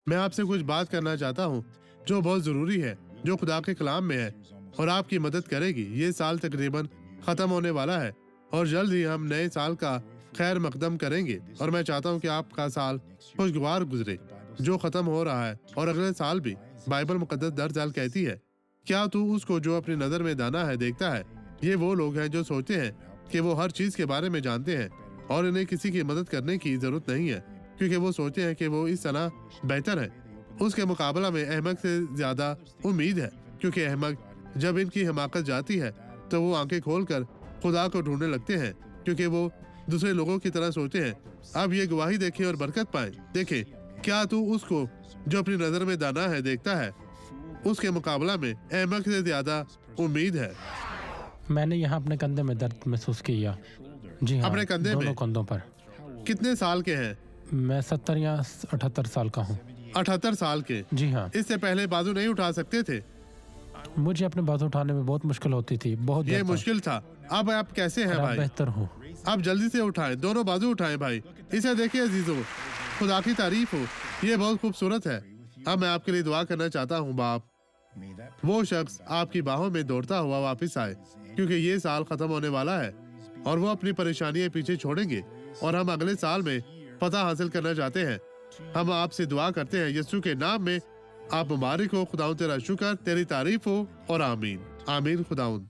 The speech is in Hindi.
मैं आपसे कुछ बात करना चाहता हूँ जो बहुत ज़रूरी है, जो खुदा के कलाम में है और आपकी मदद करेगी। ये साल तकरीबन ख़त्म होने वाला है और जल्द ही हम नए साल का खैर मकदम करेंगे और मैं चाहता हूँ कि आपका साल खुशगवार गुजरे जो ख़त्म हो रहा है और अगले साल भी। बाइबल मुकद्दस दरअसल कहती है, क्या तू उसको जो अपनी नज़र में दाना है देखता है? ये वो लोग हैं जो सोचते हैं कि वो हर चीज़ के बारे में जानते हैं और इन्हें किसी की मदद करने की ज़रूरत नहीं है, क्योंकि वो सोचते हैं कि वो इस तरह बेहतर है। उसके मुकाबला में अहमक से ज़्यादा उम्मीद है, क्योंकि अहमक जब इनकी हिमाकत जाती है तो वो आंखें खोलकर खुदा को ढूंढने लगते हैं, क्योंकि वो दूसरे लोगों की तरह सोचते हैं। अब ये गवाही देखें और बरकत पाएं। देखें, क्या तू उसको जो अपनी नज़र में दाना है देखता है? उसके मुकाबला में अहमक से ज़्यादा उम्मीद है। मैंने यहाँ अपने कंधे में दर्द महसूस किया। जी हाँ, अपने कंधे दोनों में? कंधों पर। कितने साल के हैं? मैं 70 या 78 साल का हूँ। 78 साल के? जी हाँ। इससे पहले बाजू नहीं उठा सकते थे? मुझे अपने बाजू उठाने में बहुत मुश्किल होती थी, बहुत ये दर्द था। मुश्किल था। अब आप कैसे हैं और अब भाई? बेहतर हूँ। आप जल्दी से उठाएं, दोनों बाजू उठाएं भाई। इसे देखिए अजीजों, खुदा की तारीफ हो, ये बहुत खूबसूरत है। अब मैं आपके लिए दुआ करना चाहता हूँ बाप, वो शख्स आपकी बाहों में दौड़ता हुआ वापस आए, क्योंकि ये साल खत्म होने वाला है और वो अपनी परेशानियां पीछे छोड़ेंगे और हम अगले साल में फतह हासिल करना चाहते हैं। हम आपसे दुआ करते हैं यीशु के नाम में। आप मुबारक हो खुदाउन, तेरा शुक्र, तेरी तारीफ हो और आमीन। आमीन खुदाउन।